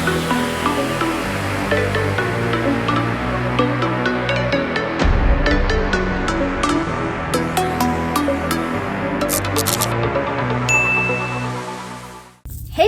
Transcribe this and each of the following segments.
Hey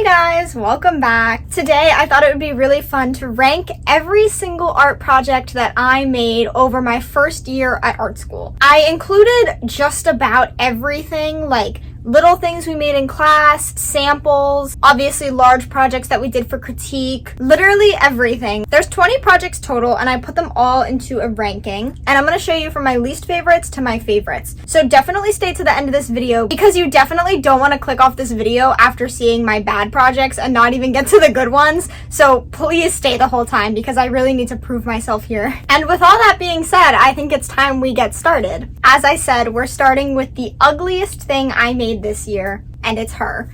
guys, welcome back. Today I thought it would be really fun to rank every single art project that I made over my first year at art school. I included just about everything, like little things we made in class, samples, obviously large projects that we did for critique, literally everything. There's 20 projects total and I put them all into a ranking, and I'm going to show you from my least favorites to my favorites. So definitely stay to the end of this video because you definitely don't want to click off this video after seeing my bad projects and not even get to the good ones. So please stay the whole time because I really need to prove myself here. And with all that being said, I think it's time we get started. As I said, we're starting with the ugliest thing I made this year, and it's her.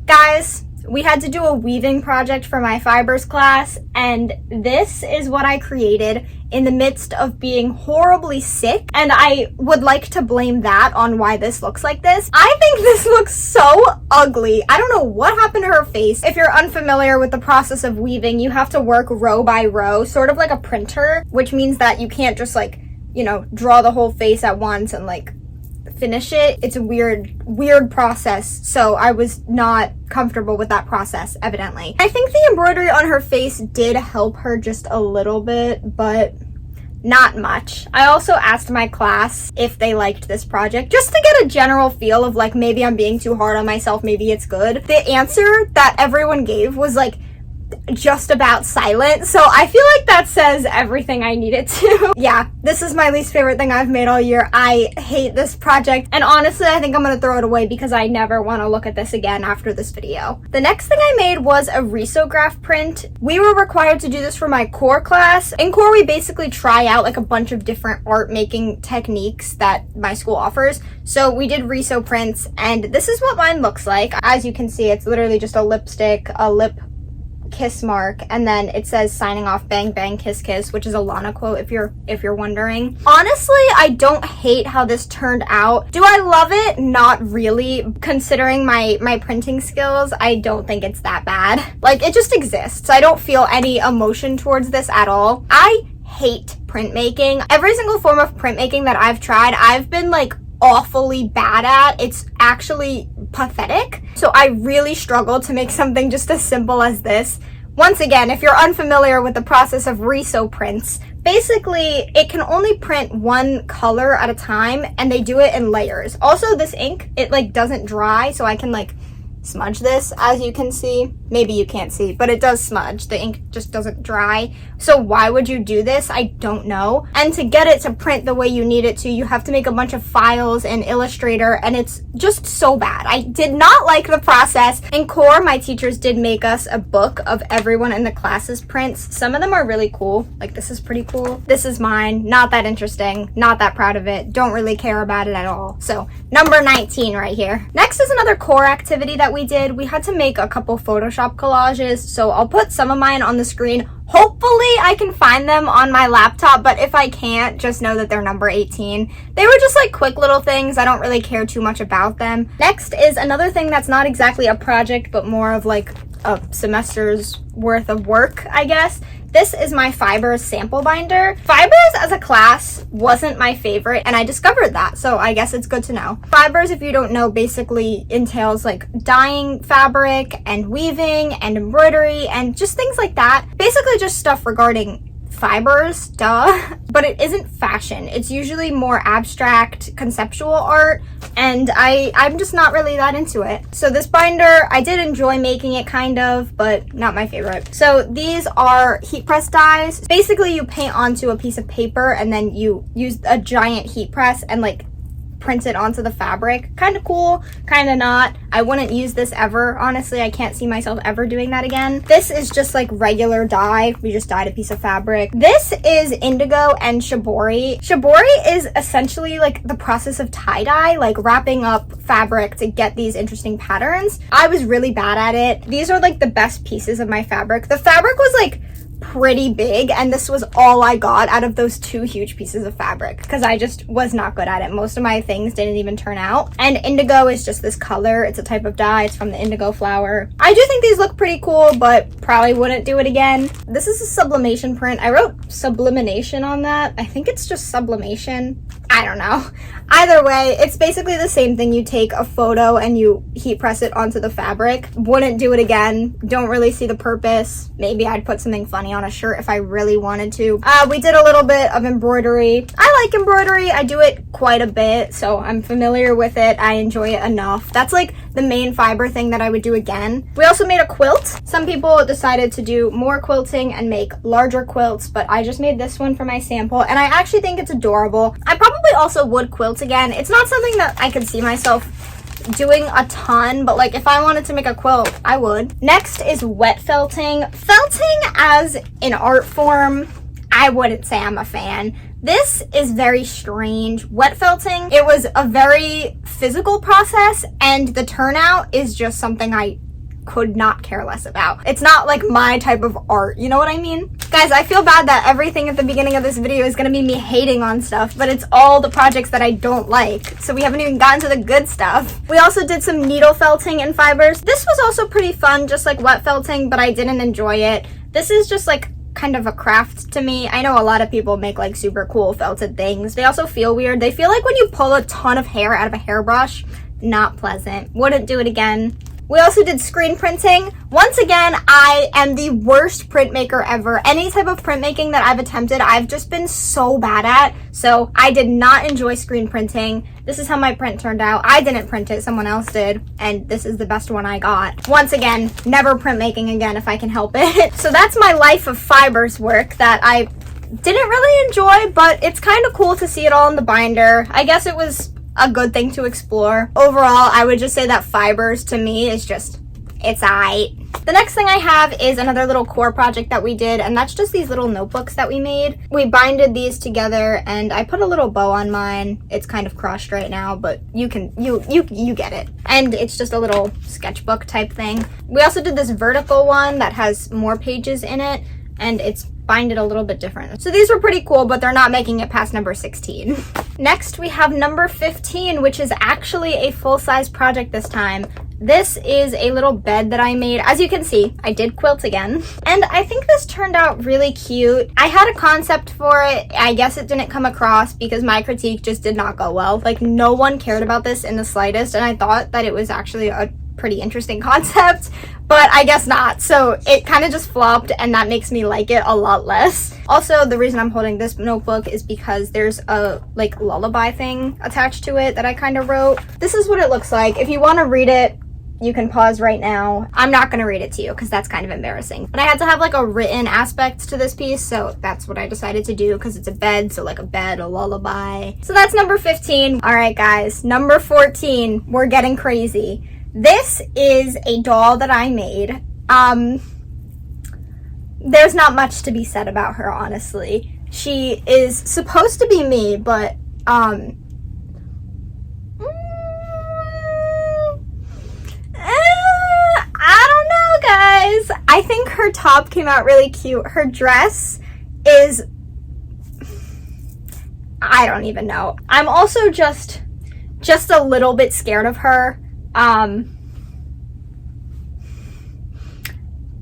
Guys, we had to do a weaving project for my fibers class, and this is what I created in the midst of being horribly sick, and I would like to blame that on why this looks like this. I think this looks so ugly. I don't know what happened to her face. If you're unfamiliar with the process of weaving, you have to work row by row, sort of like a printer, which means that you can't just like, you know, draw the whole face at once and like finish it. It's a weird process, so I was not comfortable with that process, evidently. I think the embroidery on her face did help her just a little bit, but not much. I also asked my class if they liked this project, just to get a general feel of like, maybe I'm being too hard on myself, maybe it's good. The answer that everyone gave was like just about silent, so I feel like that says everything I needed to. Yeah, this is my least favorite thing I've made all year. I hate this project, and honestly I think I'm gonna throw it away because I never want to look at this again after this video. The next thing I made was a risograph print. We were required to do this for my core class. In core we basically try out like a bunch of different art making techniques that my school offers, so we did riso prints, and this is what mine looks like. As you can see, it's literally just a lipstick, a lip kiss mark, and then it says signing off bang bang kiss kiss, which is a Lana quote if you're wondering. Honestly, I don't hate how this turned out. Do I love it? Not really. Considering my printing skills, I don't think it's that bad. Like, it just exists. I don't feel any emotion towards this at all. I hate printmaking. Every single form of printmaking that I've tried, I've been like awfully bad at. It's actually pathetic. So I really struggled to make something just as simple as this. Once again, if you're unfamiliar with the process of riso prints, basically it can only print one color at a time, and they do it in layers. Also, this ink, it like doesn't dry, so I can like smudge this, as you can see. Maybe you can't see, but it does smudge. The ink just doesn't dry. So why would you do this? I don't know. And to get it to print the way you need it to, you have to make a bunch of files in Illustrator, and it's just so bad. I did not like the process. In core, my teachers did make us a book of everyone in the class's prints. Some of them are really cool. Like, this is pretty cool. This is mine. Not that interesting. Not that proud of it. Don't really care about it at all. So number 19 right here. Next is another core activity that we did. We had to make a couple Photoshop collages, so I'll put some of mine on the screen. Hopefully I can find them on my laptop, but if I can't, just know that they're number 18. They were just like quick little things. I don't really care too much about them. Next is another thing that's not exactly a project, but more of like a semester's worth of work, I guess. This is my fibers sample binder. Fibers as a class wasn't my favorite, and I discovered that, so I guess it's good to know. Fibers, if you don't know, basically entails like dyeing fabric and weaving and embroidery and just things like that. Basically just stuff regarding fibers, duh. But it isn't fashion. It's usually more abstract, conceptual art, and I'm just not really that into it. So this binder, I did enjoy making it kind of, but not my favorite. So these are heat press dies. Basically you paint onto a piece of paper and then you use a giant heat press and like print it onto the fabric. Kind of cool, kind of not. I wouldn't use this ever. Honestly, I can't see myself ever doing that again. This is just like regular dye. We just dyed a piece of fabric. This is indigo and shibori. Shibori is essentially like the process of tie-dye, like wrapping up fabric to get these interesting patterns. I was really bad at it. These are like the best pieces of my fabric. The fabric was like pretty big, and this was all I got out of those 2 huge pieces of fabric because I just was not good at it. Most of my things didn't even turn out. And indigo is just this color. It's a type of dye. It's from the indigo flower. I do think these look pretty cool, but probably wouldn't do it again. This is a sublimation print. I wrote sublimination on that. I think it's just sublimation. I don't know. Either way, it's basically the same thing. You take a photo and you heat press it onto the fabric. Wouldn't do it again. Don't really see the purpose. Maybe I'd put something funny on a shirt if I really wanted to. We did a little bit of embroidery. I like embroidery. I do it quite a bit, so I'm familiar with it. I enjoy it enough. That's like the main fiber thing that I would do again. We also made a quilt. Some people decided to do more quilting and make larger quilts, but I just made this one for my sample, and I actually think it's adorable. I probably also would quilt again. It's not something that I could see myself doing a ton, but like if I wanted to make a quilt, I would. Next is wet felting. Felting as an art form, I wouldn't say I'm a fan. This is very strange. Wet felting, it was a very physical process, and the turnout is just something I could not care less about. It's not like my type of art, you know what I mean? Guys, I feel bad that everything at the beginning of this video is gonna be me hating on stuff, but it's all the projects that I don't like, so we haven't even gotten to the good stuff. We also did some needle felting and fibers. This was also pretty fun, just like wet felting, but I didn't enjoy it. This is just like kind of a craft to me. I know a lot of people make like super cool felted things. They also feel weird. They feel like when you pull a ton of hair out of a hairbrush. Not pleasant. Wouldn't do it again. We also did screen printing. Once again, I am the worst printmaker ever. Any type of printmaking that I've attempted, I've just been so bad at. So I did not enjoy screen printing. This is how my print turned out. I didn't print it, someone else did. And this is the best one I got. Once again, never printmaking again if I can help it. So that's my life of fibers work that I didn't really enjoy, but it's kind of cool to see it all in the binder. I guess it was a good thing to explore. Overall, I would just say that fibers to me is just, it's aight. The next thing I have is another little core project that we did, and that's just these little notebooks that we made. We binded these together, and I put a little bow on mine. It's kind of crushed right now, but you get it. And it's just a little sketchbook type thing. We also did this vertical one that has more pages in it, and it's binded a little bit different. So these were pretty cool, but they're not making it past number 16. Next, we have number 15, which is actually a full-size project this time. This is a little bed that I made. As you can see, I did quilt again. And I think this turned out really cute. I had a concept for it. I guess it didn't come across because my critique just did not go well. Like, no one cared about this in the slightest, and I thought that it was actually a pretty interesting concept, but I guess not. So it kind of just flopped, and that makes me like it a lot less. Also, the reason I'm holding this notebook is because there's a like lullaby thing attached to it that I kind of wrote. This is what it looks like. If you want to read it, you can pause right now. I'm not going to read it to you because that's kind of embarrassing. But I had to have like a written aspect to this piece, so that's what I decided to do because it's a bed, so like a bed, a lullaby. So that's number 15. All right, guys, number 14. We're getting crazy. This is a doll that I made. There's not much to be said about her, honestly. She is supposed to be me, but I don't know, guys. I think her top came out really cute. Her dress is, I don't even know. I'm also just a little bit scared of her.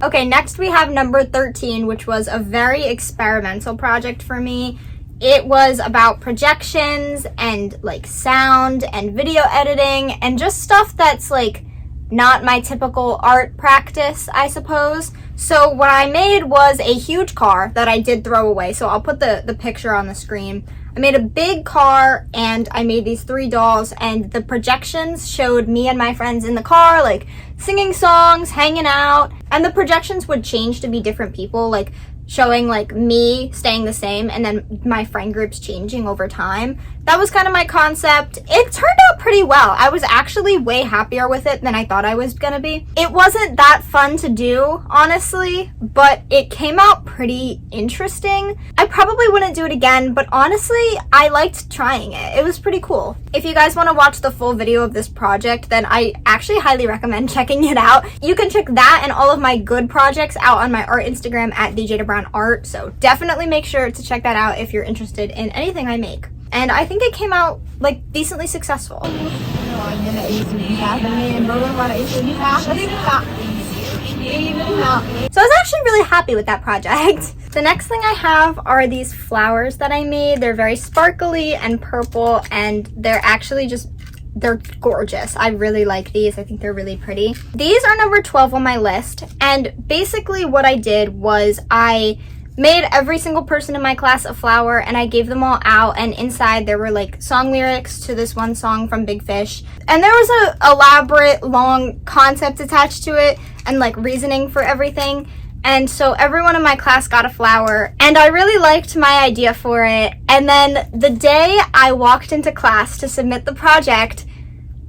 Okay, next we have number 13, which was a very experimental project for me. It was about projections and like sound and video editing and just stuff that's like not my typical art practice, I suppose. So what I made was a huge car that I did throw away. So I'll put the picture on the screen. I made a big car and I made these 3 dolls, and the projections showed me and my friends in the car, like singing songs, hanging out, and the projections would change to be different people, like showing like me staying the same and then my friend groups changing over time. that was kind of my concept. It turned out pretty well. I was actually way happier with it than I thought I was gonna be. It wasn't that fun to do, honestly, but it came out pretty interesting. I probably wouldn't do it again, but honestly, I liked trying it. It was pretty cool. If you guys want to watch the full video of this project, then I actually highly recommend checking it out. You can check that and all of my good projects out on my art Instagram at DJDaBrownArt, so definitely make sure to check that out if you're interested in anything I make. And I think it came out like decently successful. So I was actually really happy with that project. The next thing I have are these flowers that I made. They're very sparkly and purple, and they're actually they're gorgeous. I really like these. I think they're really pretty. These are number 12 on my list, and basically what I did was I made every single person in my class a flower, and I gave them all out, and inside there were like song lyrics to this one song from Big Fish, and there was a elaborate long concept attached to it and like reasoning for everything. And so everyone in my class got a flower, and I really liked my idea for it. And then the day I walked into class to submit the project,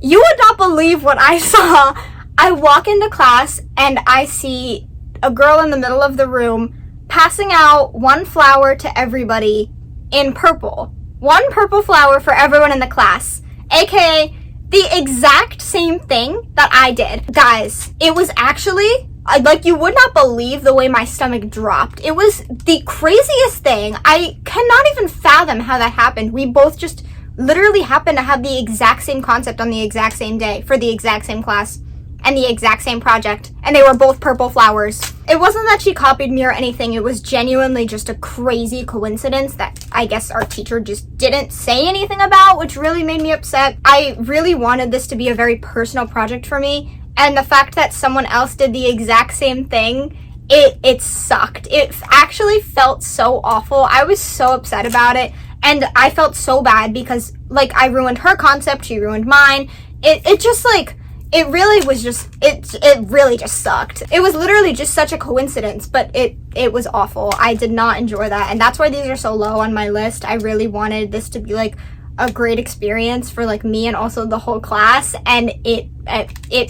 you would not believe what I saw. I walk into class and I see a girl in the middle of the room passing out one flower to everybody in purple. One purple flower for everyone in the class, aka the exact same thing that I did. Guys, it was actually, like, you would not believe the way my stomach dropped. It was the craziest thing. I cannot even fathom how that happened. We both just literally happened to have the exact same concept on the exact same day for the exact same class and the exact same project, and they were both purple flowers. It wasn't that she copied me or anything. It was genuinely just a crazy coincidence that I guess our teacher just didn't say anything about, which really made me upset. I really wanted this to be a very personal project for me, and the fact that someone else did the exact same thing, it sucked. It actually felt so awful. I was so upset about it, and I felt so bad because, like, I ruined her concept, she ruined mine. It just, like, it really was just, it really just sucked. It was literally just such a coincidence, but it was awful. I did not enjoy that, and that's why these are so low on my list. I really wanted this to be, like, a great experience for, like, me and also the whole class, and it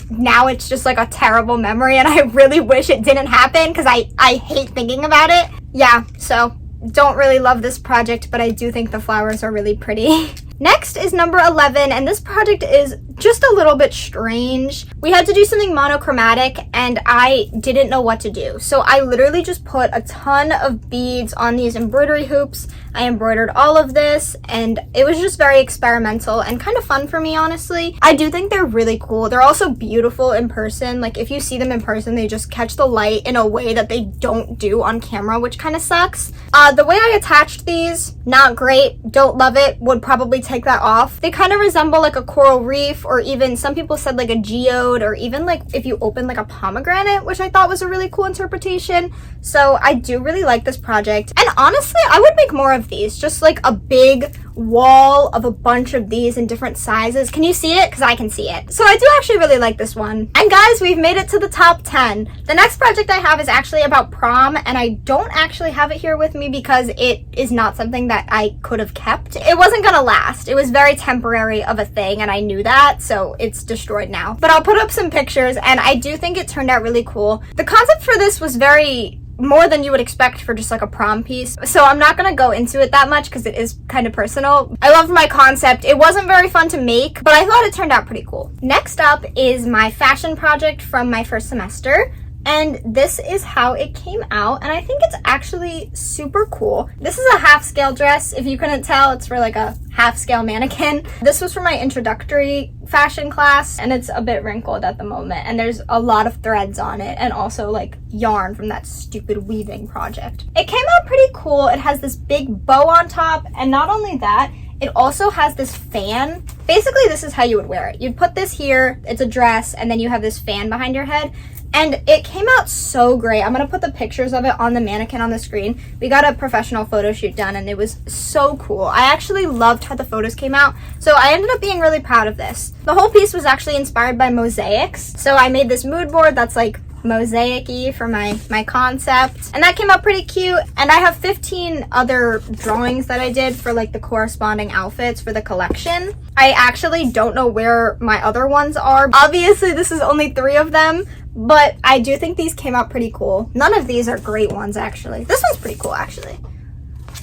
now it's just like a terrible memory, and I really wish it didn't happen because I hate thinking about it. Yeah, so don't really love this project, but I do think the flowers are really pretty. Next is number 11, and this project is just a little bit strange. We had to do something monochromatic, and I didn't know what to do. So I literally just put a ton of beads on these embroidery hoops. I embroidered all of this, and it was just very experimental and kind of fun for me, honestly. I do think they're really cool. They're also beautiful in person. Like, if you see them in person, they just catch the light in a way that they don't do on camera, which kind of sucks. The way I attached these, not great, don't love it, would probably take that off. They kind of resemble like a coral reef, or even some people said like a geode, or even like if you open like a pomegranate, which I thought was a really cool interpretation. So I do really like this project, and honestly I would make more of these, just like a big wall of a bunch of these in different sizes. Can you see it? Because I can see it. So I do actually really like this one. And guys, we've made it to the top 10. The next project I have is actually about prom, and I don't actually have it here with me because it is not something that I could have kept. It wasn't gonna last. It was very temporary of a thing, and I knew that, so it's destroyed now. But I'll put up some pictures, and I do think it turned out really cool. The concept for this was very more than you would expect for just like a prom piece, so I'm not gonna go into it that much because it is kind of personal. I loved my concept. It wasn't very fun to make, but I thought it turned out pretty cool. Next up is my fashion project from my first semester, and this is how it came out, and I think it's actually super cool. This is a half-scale dress. If you couldn't tell, it's for like a half-scale mannequin. This was for my introductory fashion class, and it's a bit wrinkled at the moment, and there's a lot of threads on it, and also like yarn from that stupid weaving project. It came out pretty cool. It has this big bow on top, and not only that, it also has this fan. Basically, this is how you would wear it. You'd put this here, it's a dress, and then you have this fan behind your head. And it came out so great. I'm gonna put the pictures of it on the mannequin on the screen. We got a professional photo shoot done, and it was so cool. I actually loved how the photos came out, so I ended up being really proud of this. The whole piece was actually inspired by mosaics. So I made this mood board that's like mosaic-y for my concept. And that came out pretty cute. And I have 15 other drawings that I did for like the corresponding outfits for the collection. I actually don't know where my other ones are. Obviously, this is only 3 of them, but I do think these came out pretty cool. None of these are great ones, actually. This one's pretty cool, actually.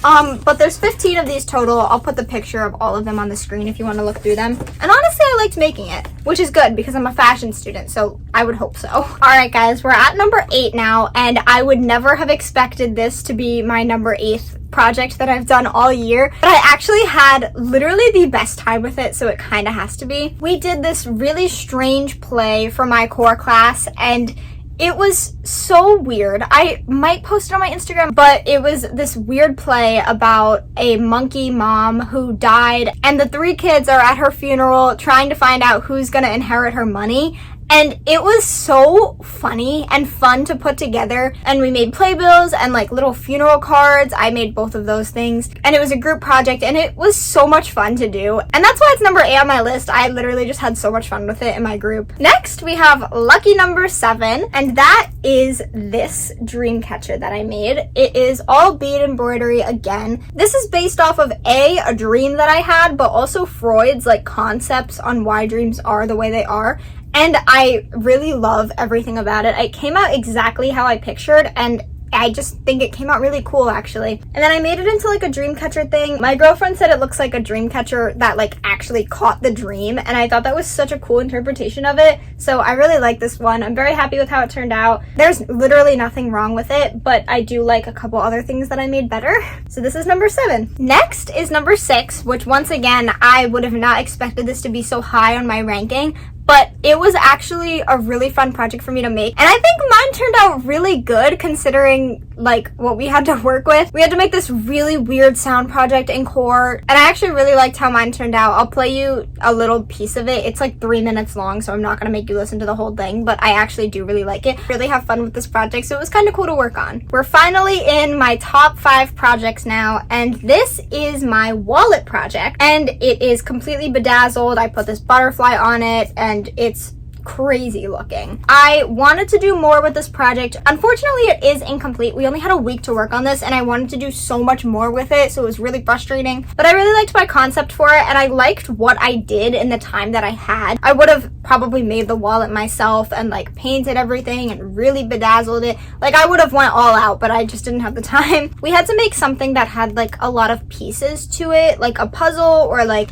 But there's 15 of these total. I'll put the picture of all of them on the screen if you want to look through them. And honestly, I liked making it, which is good because I'm a fashion student, so I would hope so. All right, guys, we're at number 8 now, and I would never have expected this to be my number 8th project that I've done all year, but I actually had literally the best time with it, so it kind of has to be. We did this really strange play for my core class, and it was so weird. I might post it on my Instagram, but it was this weird play about a monkey mom who died, and the 3 kids are at her funeral trying to find out who's gonna inherit her money. And it was so funny and fun to put together. And we made playbills and like little funeral cards. I made both of those things. And it was a group project and it was so much fun to do. And that's why it's number 8 on my list. I literally just had so much fun with it in my group. Next, we have lucky number 7. And that is this dream catcher that I made. It is all bead embroidery again. This is based off of a dream that I had, but also Freud's like concepts on why dreams are the way they are. And I really love everything about it. It came out exactly how I pictured, and I just think it came out really cool, actually. And then I made it into like a dream catcher thing. My girlfriend said it looks like a dream catcher that like actually caught the dream, and I thought that was such a cool interpretation of it. So I really like this one. I'm very happy with how it turned out. There's literally nothing wrong with it, but I do like a couple other things that I made better. So this is number 7. Next is number 6, which once again, I would have not expected this to be so high on my ranking, but it was actually a really fun project for me to make. And I think mine turned out really good considering like what we had to work with. We had to make this really weird sound project in core, and I actually really liked how mine turned out. I'll play you a little piece of it. It's like 3 minutes long, so I'm not gonna make you listen to the whole thing, but I actually do really like it. Really have fun with this project, so it was kind of cool to work on. We're finally in my top 5 projects now, and this is my wallet project, and it is completely bedazzled. I put this butterfly on it, and it's crazy looking. I wanted to do more with this project. Unfortunately, it is incomplete. We only had a week to work on this, and I wanted to do so much more with it, so it was really frustrating. But I really liked my concept for it, and I liked what I did in the time that I had. I would have probably made the wallet myself and like painted everything and really bedazzled it. Like I would have went all out, but I just didn't have the time. We had to make something that had like a lot of pieces to it, like a puzzle or like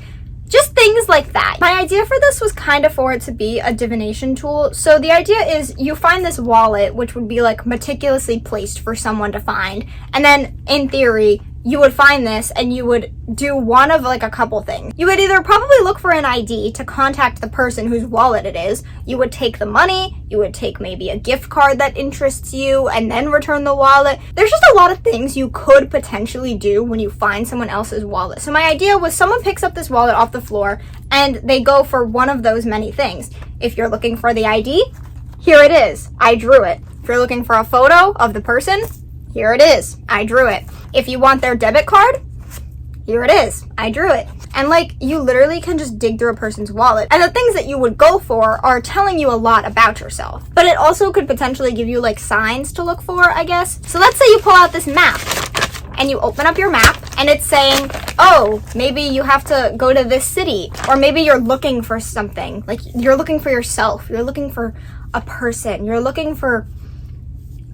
just things like that. My idea for this was kind of for it to be a divination tool. So the idea is you find this wallet, which would be like meticulously placed for someone to find. And then in theory, you would find this and you would do one of like a couple things. You would either probably look for an ID to contact the person whose wallet it is. You would take the money, you would take maybe a gift card that interests you and then return the wallet. There's just a lot of things you could potentially do when you find someone else's wallet. So my idea was someone picks up this wallet off the floor and they go for one of those many things. If you're looking for the ID, here it is. I drew it. If you're looking for a photo of the person, here it is. I drew it. If you want their debit card, here it is. I drew it. And like, you literally can just dig through a person's wallet. And the things that you would go for are telling you a lot about yourself. But it also could potentially give you like signs to look for, I guess. So let's say you pull out this map and you open up your map and it's saying, oh, maybe you have to go to this city. Or maybe you're looking for something. Like you're looking for yourself. You're looking for a person. You're looking for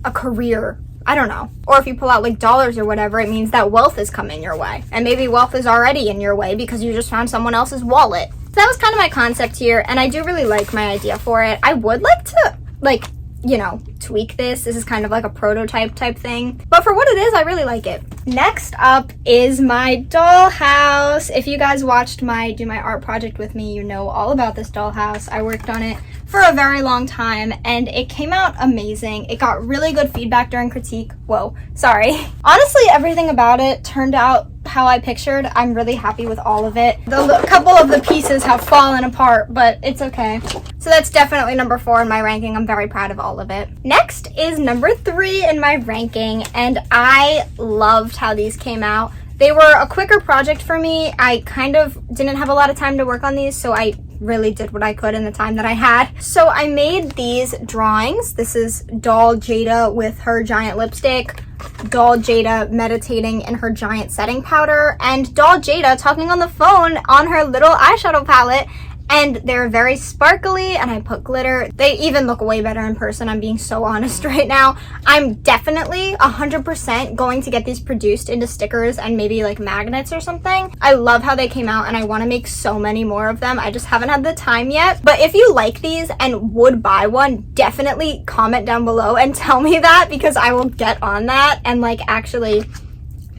a career. I don't know. Or if you pull out like dollars or whatever, it means that wealth is coming your way. And maybe wealth is already in your way because you just found someone else's wallet. So that was kind of my concept here, and I do really like my idea for it. I would like to, like, you know, tweak this. This is kind of like a prototype type thing. But for what it is, I really like it. Next up is my dollhouse. If you guys watched my Do My Art project with me, you know all about this dollhouse. I worked on it for a very long time and it came out amazing. It got really good feedback during critique. Whoa, sorry. Honestly, everything about it turned out how I pictured. I'm really happy with all of it. A couple of the pieces have fallen apart, but it's okay. So that's definitely number 4 in my ranking. I'm very proud of all of it. Next is number 3 in my ranking, and I loved how these came out. They were a quicker project for me. I kind of didn't have a lot of time to work on these, so I really did what I could in the time that I had. So I made these drawings. This is doll Jada with her giant lipstick, doll Jada meditating in her giant setting powder, and doll Jada talking on the phone on her little eyeshadow palette. And they're very sparkly, and I put glitter. They even look way better in person. I'm being so honest right now. I'm definitely 100% going to get these produced into stickers and maybe like magnets or something. I love how they came out, and I want to make so many more of them. I just haven't had the time yet. But if you like these and would buy one, definitely comment down below and tell me that, because I will get on that and like actually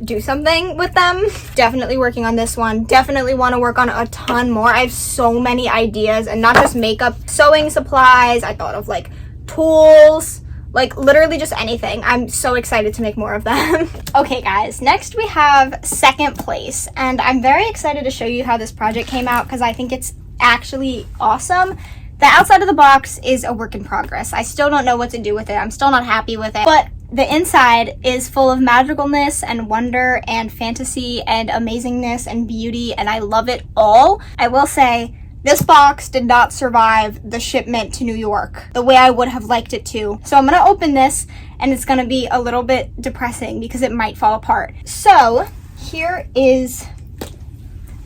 do something with them. Definitely working on this one. Definitely want to work on a ton more. I have so many ideas, and not just makeup, sewing supplies. I thought of like tools, like literally just anything. I'm so excited to make more of them. Okay guys, next we have second place, and I'm very excited to show you how this project came out because I think it's actually awesome. The outside of the box is a work in progress. I still don't know what to do with it. I'm still not happy with it, but the inside is full of magicalness and wonder and fantasy and amazingness and beauty, and I love it all. I will say, this box did not survive the shipment to New York the way I would have liked it to. So I'm gonna open this, and it's gonna be a little bit depressing because it might fall apart. So here is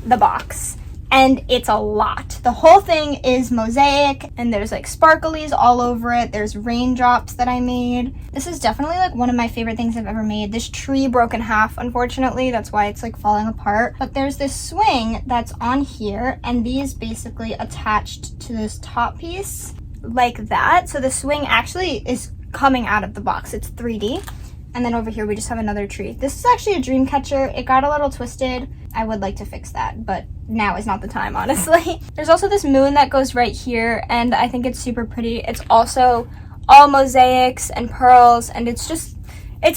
the box. And it's a lot. The whole thing is mosaic, and there's like sparklies all over it. There's raindrops that I made. This is definitely like one of my favorite things I've ever made. This tree broke in half, unfortunately. That's why it's like falling apart. But there's this swing that's on here, and these basically attached to this top piece like that. So the swing actually is coming out of the box. It's 3D. And then over here we just have another tree. This is actually a dream catcher. It got a little twisted. I would like to fix that, but now is not the time, honestly. There's also this moon that goes right here, and I think it's super pretty. It's also all mosaics and pearls, and it's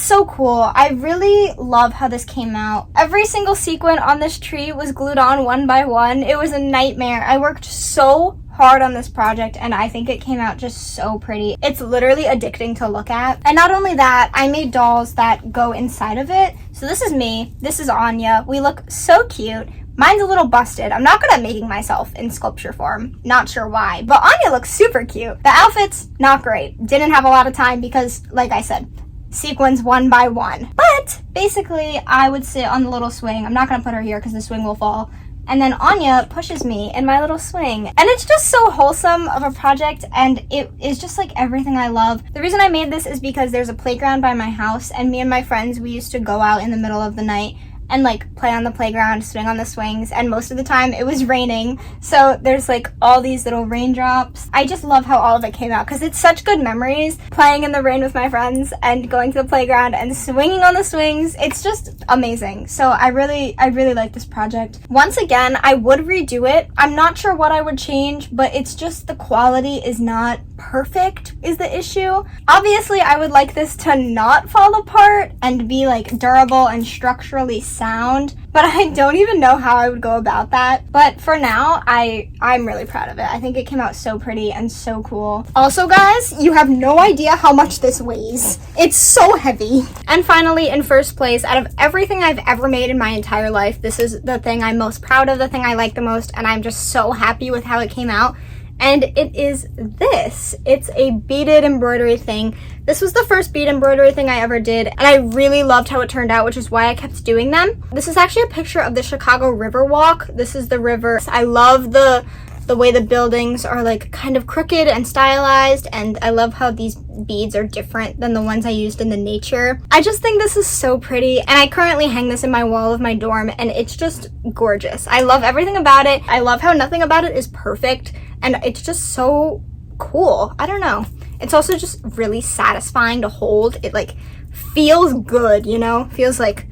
so cool. I really love how this came out. Every single sequin on this tree was glued on one by one. It was a nightmare. I worked so hard on this project, and I think it came out just so pretty. It's literally addicting to look at. And not only that, I made dolls that go inside of it. So this is me, this is Anya. We look so cute. Mine's a little busted. I'm not good at making myself in sculpture form. Not sure why, but Anya looks super cute. The outfit's not great. Didn't have a lot of time because, like I said, sequins one by one. But basically, I would sit on the little swing. I'm not gonna put her here because the swing will fall. And then Anya pushes me in my little swing. And it's just so wholesome of a project, and it is just like everything I love. The reason I made this is because there's a playground by my house, and me and my friends, we used to go out in the middle of the night and like play on the playground, swing on the swings, and most of the time it was raining, so there's like all these little raindrops. I just love how all of it came out because it's such good memories, playing in the rain with my friends and going to the playground and swinging on the swings. It's just amazing. So I really like this project. Once again, I would redo it. I'm not sure what I would change, but it's just the quality is not perfect is the issue. Obviously, I would like this to not fall apart and be like durable and structurally sound, but I don't even know how I would go about that. But for now, I'm really proud of it. I think it came out so pretty and so cool. Also guys, you have no idea how much this weighs. It's so heavy. And finally, in first place, out of everything I've ever made in my entire life, this is the thing I'm most proud of, the thing I like the most, and I'm just so happy with how it came out. And it is this. It's a beaded embroidery thing. This was the first bead embroidery thing I ever did, and I really loved how it turned out, which is why I kept doing them. This is actually a picture of the Chicago River Walk. This is the river. I love the way the buildings are like kind of crooked and stylized, and I love how these beads are different than the ones I used in the nature. I just think this is so pretty, and I currently hang this in my wall of my dorm, and it's just gorgeous. I love everything about it. I love how nothing about it is perfect, and it's just so cool. I don't know. It's also just really satisfying to hold. It like feels good, you know? Feels like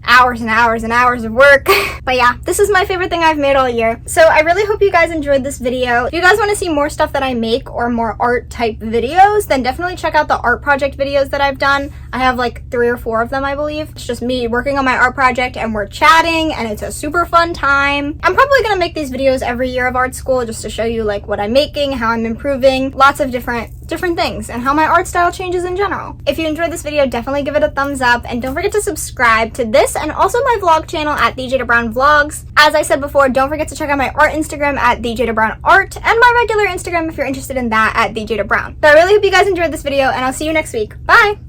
hours and hours and hours of work. But yeah, this is my favorite thing I've made all year. So I really hope you guys enjoyed this video. If you guys want to see more stuff that I make or more art type videos, then definitely check out the art project videos that I've done. I have like 3 or 4 of them, I believe. It's just me working on my art project and we're chatting, and it's a super fun time. I'm probably gonna make these videos every year of art school just to show you like what I'm making, how I'm improving, lots of different different things and how my art style changes in general. If you enjoyed this video, definitely give it a thumbs up, and don't forget to subscribe to this and also my vlog channel at TheJadaBrown Vlogs. As I said before, don't forget to check out my art Instagram at TheJadaBrownArt and my regular Instagram if you're interested in that at TheJadaBrown. So I really hope you guys enjoyed this video, and I'll see you next week. Bye!